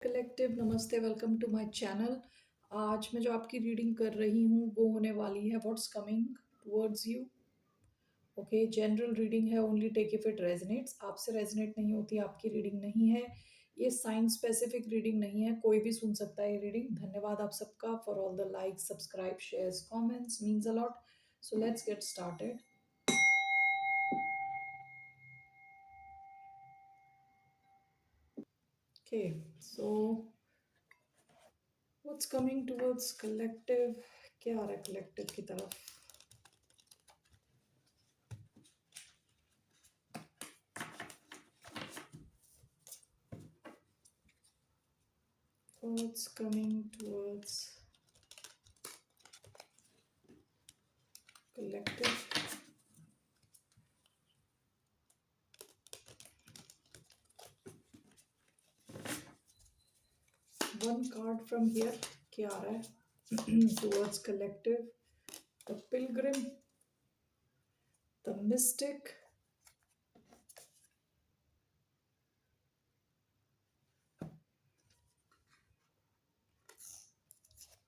Collective नमस्ते, welcome to my channel. आज मैं जो आपकी रीडिंग कर रही हूँ वो होने वाली है what's coming towards you. Okay, general reading है, only take if it resonates. आपसे रेजनेट नहीं होती, आपकी रीडिंग नहीं है। ये साइन स्पेसिफिक रीडिंग नहीं है, कोई भी सुन सकता है ये रीडिंग। धन्यवाद आप सबका for all the likes, subscribe, shares, comments, means a lot. So let's get started. Okay, so what's coming towards collective, क्या आ रहा है कलेक्टिव की तरफ? What's coming towards collective? One card from here, क्या आ रहा है towards collective? The pilgrim, the mystic,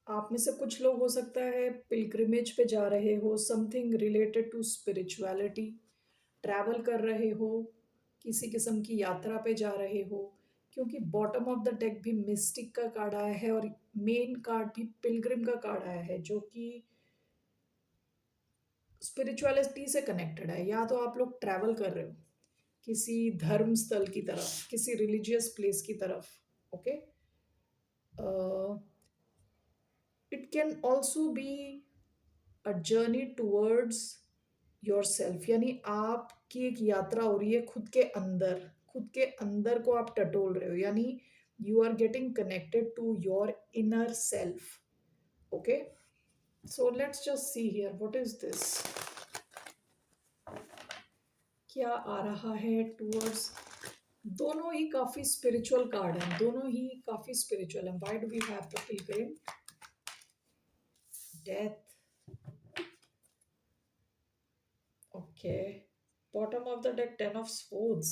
आप में से कुछ लोग हो सकता है पिलग्रिमेज पे जा रहे हो, something related to spirituality, travel कर रहे हो, किसी किस्म की यात्रा पे जा रहे हो, क्योंकि बॉटम ऑफ द डेक भी मिस्टिक का कार्ड आया है और मेन कार्ड भी पिलग्रिम का कार्ड आया है, जो कि स्पिरिचुअलिटी से कनेक्टेड है। या तो आप लोग ट्रैवल कर रहे हो किसी धर्म स्थल की तरफ, किसी रिलीजियस प्लेस की तरफ। Okay, it can also be a journey towards your self, यानी आपकी एक यात्रा हो रही है खुद के अंदर। खुद के अंदर को आप टटोल रहे हो, यानी you are getting connected to your inner self. Okay, so let's just see here what is this. क्या आ रहा है टूवर्ड्स? दोनों ही काफी स्पिरिचुअल कार्ड हैं, दोनों ही काफी स्पिरिचुअल हैं। Why do we have the pilgrim, death? Okay, bottom of the deck ten of swords.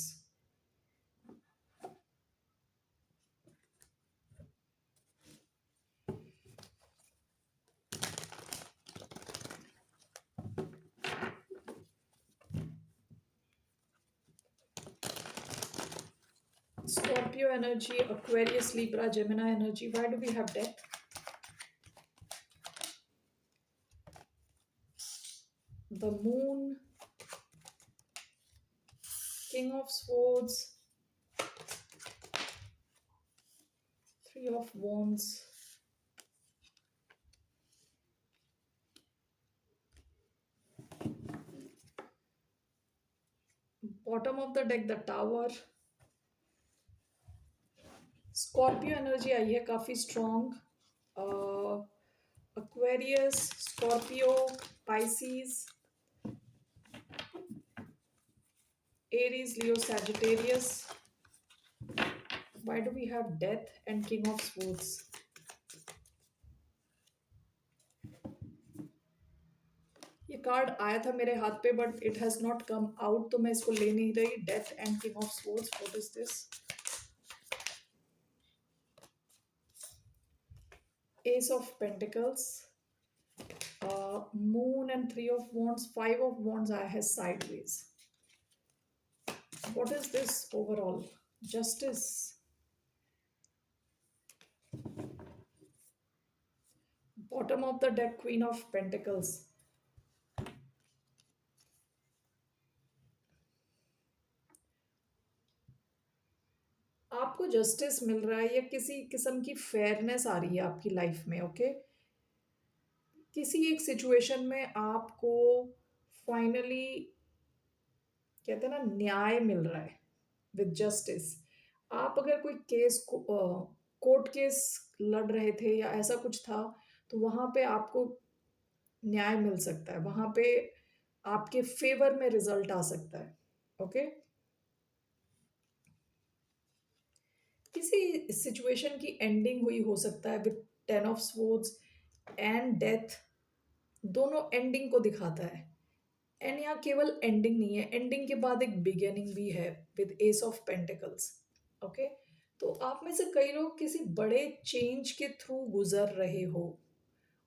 Scorpio energy, Aquarius, Libra, Gemini energy. Why do we have death? The moon, King of Swords, Three of Wands, bottom of the deck the Tower. Scorpio energy आई है काफ़ी strong. Aquarius, Scorpio, Pisces, Aries, Leo, Sagittarius. Why do we have death and King of Swords? ये card आया था मेरे हाथ पे but it has not come out, तो मैं इसको ले नहीं रही। Death and king of swords, what is this? S of pentacles, moon and three of wands, five of wands आया है sideways. What is this overall? Justice, bottom of the deck queen of pentacles. आपको justice मिल रहा है या किसी किस्म की fairness आ रही है आपकी लाइफ में। ओके, किसी एक सिचुएशन में आपको फाइनली, कहते हैं ना, न्याय मिल रहा है विद जस्टिस। आप अगर कोई केस को कोर्ट केस लड़ रहे थे या ऐसा कुछ था, तो वहां पे आपको न्याय मिल सकता है, वहां पे आपके फेवर में रिजल्ट आ सकता है। ओके, किसी सिचुएशन की एंडिंग हुई हो सकता है with ten of swords and death. दोनों एंडिंग को दिखाता है। एंड यहाँ केवल एंडिंग नहीं है, एंडिंग के बाद एक बिगिनिंग भी है with S of pentacles. Okay, तो आप में से कई लोग किसी बड़े चेंज के थ्रू गुजर रहे हो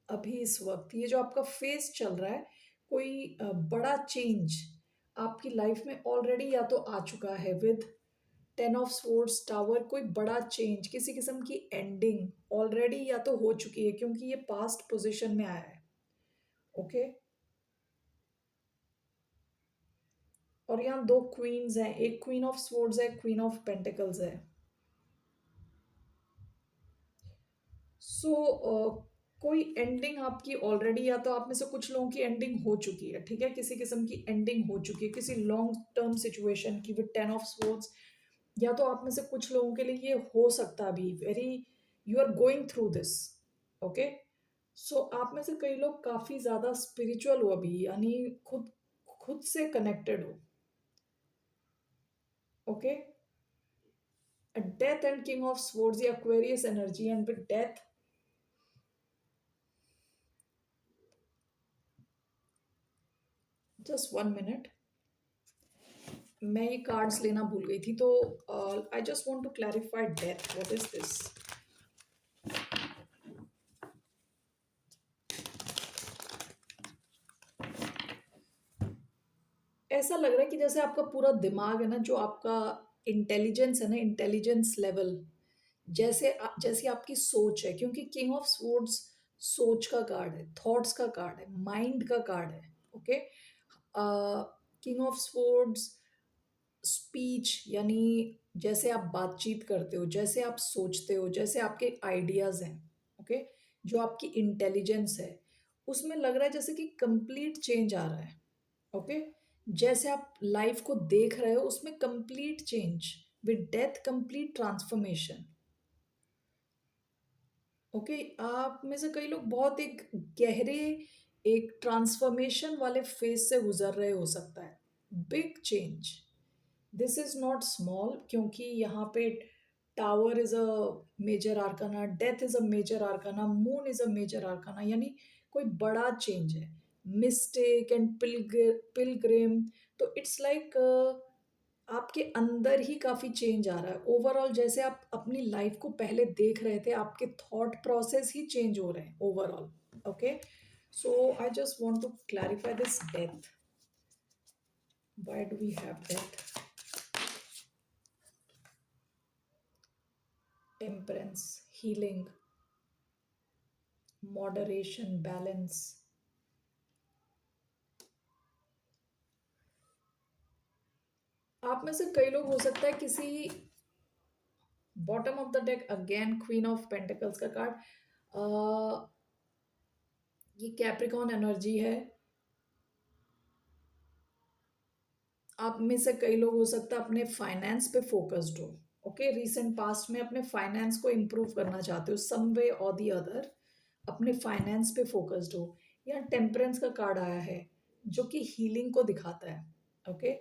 अभी इस वक्त। ये जो आपका फेस चल रहा है, कोई बड़ा चेंज आपकी लाइफ में ऑलरेडी या तो आ चुका है विद 10 ऑफ स्वॉर्ड्स टावर। कोई बड़ा चेंज, किसी किस्म की एंडिंग ऑलरेडी या तो हो चुकी है, क्योंकि ये पास्ट पोजीशन में आया है। ओके। और यहाँ दो क्वींस हैं, एक क्वीन ऑफ स्वॉर्ड्स है, क्वीन ऑफ पेंटिकल्स है। सो कोई एंडिंग आपकी ऑलरेडी, या तो आप में से कुछ लोगों की एंडिंग हो चुकी है, ठीक है, किसी किस्म की एंडिंग हो चुकी है किसी लॉन्ग टर्म सिचुएशन की विद 10 ऑफ स्वॉर्ड्स। या तो आप में से कुछ लोगों के लिए ये हो सकता है अभी very, you are going through this. Okay. So आप में से कई लोग काफी ज्यादा स्पिरिचुअल हो अभी, यानी खुद खुद से कनेक्टेड हो। Okay. Death and king of swords, या Aquarius energy, and with death, just 1 minute, मैं ये कार्ड्स लेना भूल गई थी, तो I just want to clarify death, what is this. ऐसा लग रहा है कि जैसे आपका पूरा दिमाग है ना, जो आपका इंटेलिजेंस है ना, इंटेलिजेंस लेवल, जैसी आपकी सोच है, क्योंकि किंग ऑफ स्वॉर्ड्स सोच का कार्ड है, थॉट्स का कार्ड है, माइंड का कार्ड है। Okay. King of swords speech, यानी जैसे आप बातचीत करते हो, जैसे आप सोचते हो, जैसे आपके आइडियाज हैं। ओके। जो आपकी इंटेलिजेंस है, उसमें लग रहा है जैसे कि कंप्लीट चेंज आ रहा है। ओके। जैसे आप लाइफ को देख रहे हो, उसमें complete change, with death complete transformation. Okay. आप में से कई लोग बहुत एक गहरे, एक ट्रांसफॉर्मेशन वाले फेज से गुजर रहे हो सकता है। Big change, this is not small, क्योंकि यहाँ पे tower is a major arcana, death is a major arcana, moon is a major arcana, यानी कोई बड़ा चेंज है। मिस्टेक एंड पिलग्रिम, तो इट्स लाइक आपके अंदर ही काफी चेंज आ रहा है ओवरऑल। जैसे आप अपनी लाइफ को पहले देख रहे थे, आपके थॉट प्रोसेस ही चेंज हो रहे हैं overall. Okay. So I just want to clarify this death, why do we have death. Temperance, healing, moderation, balance. आप में से कई लोग हो सकता है किसी, bottom of the deck again queen of pentacles का कार्ड, ये कैप्रिकॉन एनर्जी है। आप में से कई लोग हो सकता है अपने फाइनेंस पे फोकस्ड हो। ओके। रीसेंट पास्ट में अपने फाइनेंस को इम्प्रूव करना चाहते हो सम वे और दी अदर, अपने फाइनेंस पे फोकस्ड हो। यहाँ टेम्परेंस का कार्ड आया है, जो कि हीलिंग को दिखाता है। ओके।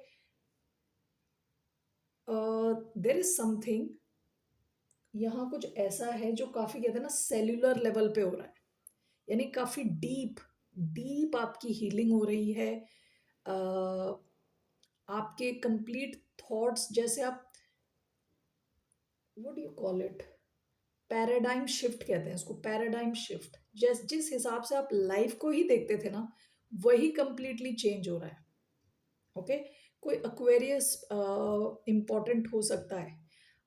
देर इज समथिंग, यहाँ कुछ ऐसा है जो काफी, कहते हैं ना, सेल्यूलर लेवल पे हो रहा है, यानी काफी डीप, डीप आपकी हीलिंग हो रही है। uh, आपके कंप्लीट थॉट्स, जैसे आप, what do you call it, paradigm shift कहते हैं इसको, पैराडाइम शिफ्ट। जिस हिसाब से आप लाइफ को ही देखते थे ना, वही कंप्लीटली चेंज हो रहा है। ओके। कोई अक्वेरियस इंपॉर्टेंट हो सकता है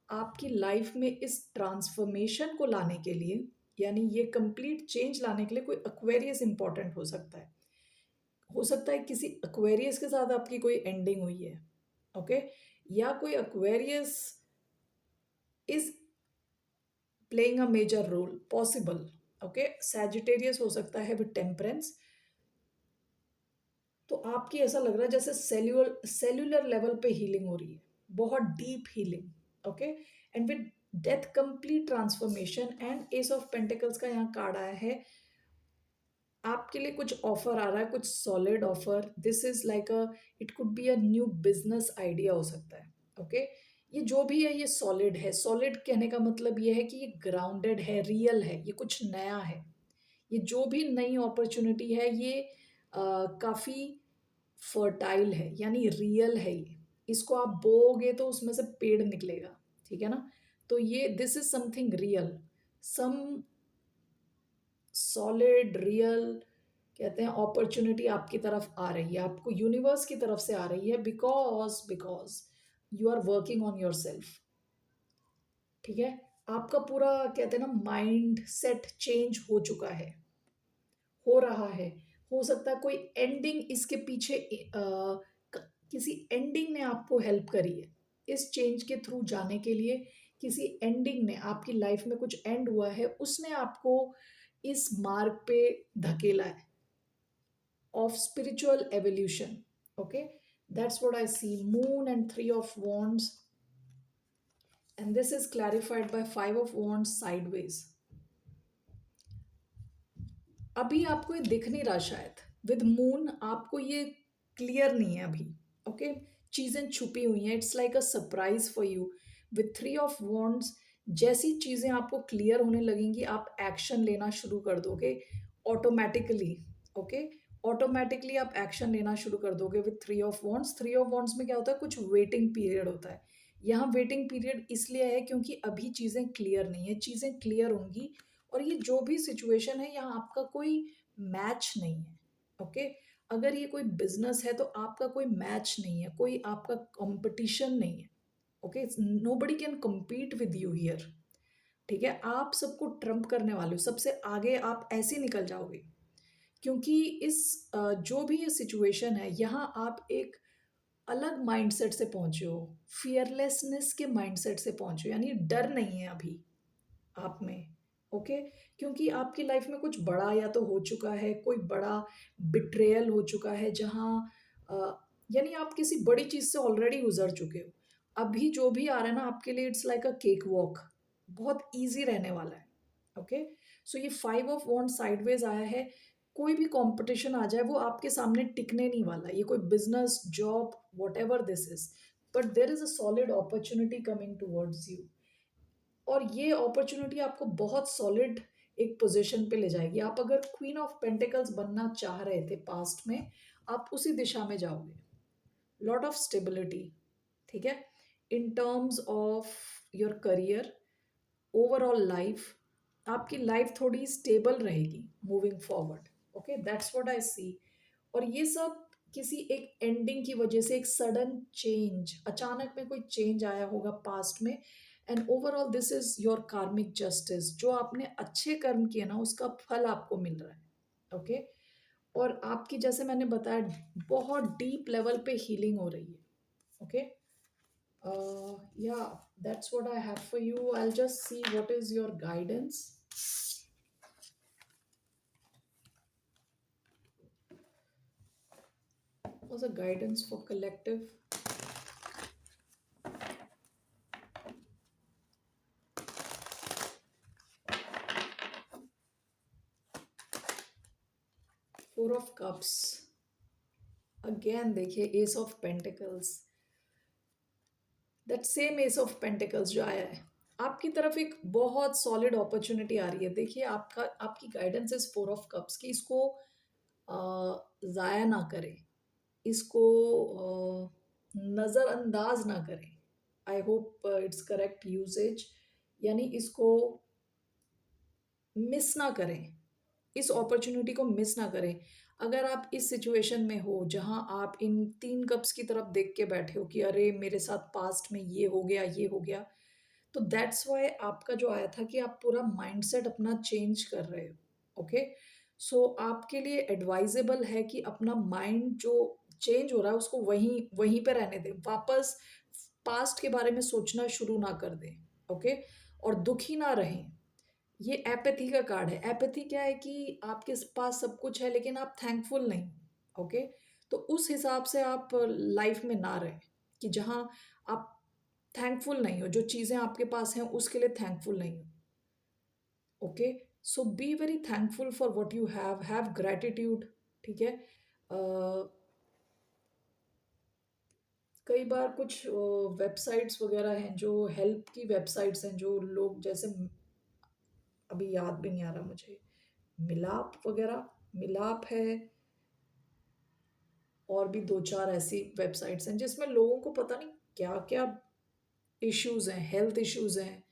आपकी लाइफ में इस ट्रांसफॉर्मेशन को लाने के लिए, यानी ये कंप्लीट चेंज लाने के लिए कोई अक्वेरियस इंपॉर्टेंट हो सकता है। हो सकता है किसी अक्वेरियस के साथ आपकी कोई एंडिंग हुई है। ओके। या कोई Aquarius is playing a major role, possible. Okay. Sagittarius हो सकता है विद टेम्परेंस। तो आपकी ऐसा लग रहा है जैसे सेल्यूलर लेवल पे हीलिंग हो रही है, बहुत deep healing. Okay. And with death complete transformation, and S of pentacles का यहाँ कार्ड आया है। आपके लिए कुछ ऑफर आ रहा है, कुछ solid offer. This is like a, it could be a new business idea हो सकता है। ओके। ये जो भी है, ये सॉलिड है। सॉलिड कहने का मतलब ये है कि ये ग्राउंडेड है, रियल है, ये कुछ नया है। ये जो भी नई अपॉर्चुनिटी है, ये काफी फर्टाइल है, यानी रियल है ये। इसको आप बोओगे तो उसमें से पेड़ निकलेगा, ठीक है ना। तो ये this is something real, some solid real कहते हैं अपॉर्चुनिटी आपकी तरफ आ रही है, आपको यूनिवर्स की तरफ से आ रही है, because because you are working on yourself. ठीक है, आपका पूरा कहते हैं ना माइंड सेट चेंज हो चुका है, हो रहा है। हो सकता है कोई एंडिंग इसके पीछे किसी एंडिंग ने आपको हेल्प करी है इस चेंज के थ्रू जाने के लिए। किसी एंडिंग ने आपकी लाइफ में कुछ एंड हुआ है, उसने आपको इस मार्ग पे धकेला है of spiritual evolution. Okay, that's what I see. Moon and Three of Wands, and this is clarified by Five of Wands sideways. अभी आपको ये दिख नहीं रहा शायद, विद मून आपको ये क्लियर नहीं है अभी। ओके, चीजें छुपी हुई हैं, it's like a surprise for you. With three of wands जैसी चीजें आपको क्लियर होने लगेंगी, आप एक्शन लेना शुरू कर दोगे ऑटोमेटिकली। ओके, ऑटोमेटिकली आप एक्शन लेना शुरू कर दोगे with three of wands. Three of wands में क्या होता है, कुछ वेटिंग पीरियड होता है। यहाँ वेटिंग पीरियड इसलिए है क्योंकि अभी चीजें क्लियर नहीं है, चीजें क्लियर होंगी। और ये जो भी सिचुएशन है, यहाँ आपका कोई मैच नहीं है। ओके, अगर ये कोई बिजनेस है तो आपका कोई मैच नहीं है, कोई आपका कंपटीशन नहीं है। Okay, nobody can compete with you here. ठीक है, आप सबको ट्रम्प करने वाले हो, सबसे आगे आप ऐसे निकल जाओगे। क्योंकि इस जो भी ये सिचुएशन है, यहाँ आप एक अलग माइंडसेट से पहुंचे हो, फियरलेसनेस के माइंडसेट से पहुंचे हो, यानी डर नहीं है अभी आप में। ओके, क्योंकि आपकी लाइफ में कुछ बड़ा या तो हो चुका है, कोई बड़ा बिट्रेयल हो चुका है, जहाँ यानी आप किसी बड़ी चीज से ऑलरेडी गुजर चुके हो। अभी जो भी आ रहा है ना आपके लिए, it's like a cake walk, बहुत इजी रहने वाला है। ओके, सो ये फाइव ऑफ वॉन्ड साइडवेज आया है। कोई भी कंपटीशन आ जाए, वो आपके सामने टिकने नहीं वाला। ये कोई business, job, what ever this is, but there is a solid opportunity coming towards you. और ये अपॉर्चुनिटी आपको बहुत सॉलिड एक पोजीशन पे ले जाएगी। आप अगर क्वीन ऑफ पेंटिकल्स बनना चाह रहे थे पास्ट में, आप उसी दिशा में जाओगे। Lot of stability. ठीक है, in terms of your career, overall life, आपकी लाइफ थोड़ी स्टेबल रहेगी moving forward. Okay, that's what I see. और ये सब किसी एक एंडिंग की वजह से, एक सडन चेंज, अचानक में कोई चेंज आया होगा पास्ट में। And overall this is your कार्मिक जस्टिस, जो आपने अच्छे कर्म किए ना, उसका फल आपको मिल रहा है। ओके, और आपकी, जैसे मैंने बताया, बहुत डीप लेवल पे हीलिंग हो रही है। Okay, yeah, that's what I have for you. I'll just see what is your guidance. What's the guidance for collective? Four of Cups. Again देखिए, Ace of Pentacles. That same S of pentacles जो आया है आपकी तरफ, एक बहुत solid opportunity आ रही है। देखिए, आपका आपकी guidance is four of cups की, इसको ज़ाया ना करें, इसको नज़रअंदाज ना करें। I hope it's correct usage, यानी इसको मिस ना करें, इस अपॉर्चुनिटी को मिस ना करें। अगर आप इस सिचुएशन में हो जहां आप इन तीन कप्स की तरफ देख के बैठे हो कि अरे मेरे साथ पास्ट में ये हो गया, ये हो गया, तो दैट्स वाई आपका जो आया था कि आप पूरा माइंडसेट अपना चेंज कर रहे हो। ओके, सो आपके लिए एडवाइजेबल है कि अपना माइंड जो चेंज हो रहा है, उसको वहीं वहीं पे रहने दें, वापस पास्ट के बारे में सोचना शुरू ना कर दें। ओके, और दुखी ना रहें। ये एपैथी का कार्ड है। एपैथी क्या है कि आपके पास सब कुछ है लेकिन आप थैंकफुल नहीं। ओके, तो उस हिसाब से आप लाइफ में ना रहें कि जहाँ आप थैंकफुल नहीं हो, जो चीज़ें आपके पास हैं उसके लिए थैंकफुल नहीं हो। Okay, so be very thankful for what you have gratitude. ठीक है, कई बार कुछ वेबसाइट्स वगैरह हैं जो हेल्प की वेबसाइट्स हैं, जो लोग जैसे, अभी याद भी नहीं आ रहा मुझे, मिलाप वगैरह, मिलाप है, और भी दो चार ऐसी वेबसाइट्स हैं जिसमें लोगों को पता नहीं क्या क्या इश्यूज हैं, हेल्थ इश्यूज हैं,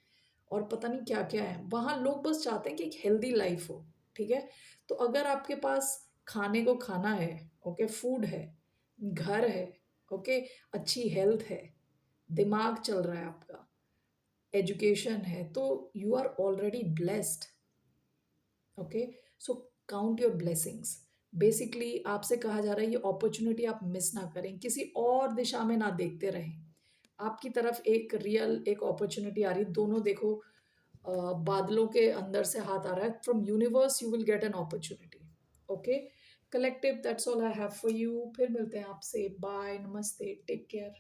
और पता नहीं क्या-क्या है। वहाँ लोग बस चाहते हैं कि एक हेल्दी लाइफ हो, ठीक है? तो अगर आपके पास खाने को खाना है, ओके, फूड है, घर है, ओके, अच्छी हेल्थ है, दिमाग चल रहा है आपका, एजुकेशन है, तो you are already blessed, okay? So count your blessings. Basically आपसे कहा जा रहा है ये अपॉर्च्युनिटी आप मिस ना करें, किसी और दिशा में ना देखते रहें। आपकी तरफ एक रियल एक अपॉर्च्युनिटी आ रही है, दोनों देखो, बादलों के अंदर से हाथ आ रहा है, from universe you will get an opportunity, okay? Collective, that's all I have for you. फिर मिलते हैं आपसे, बाय, नमस्ते, टेक केयर।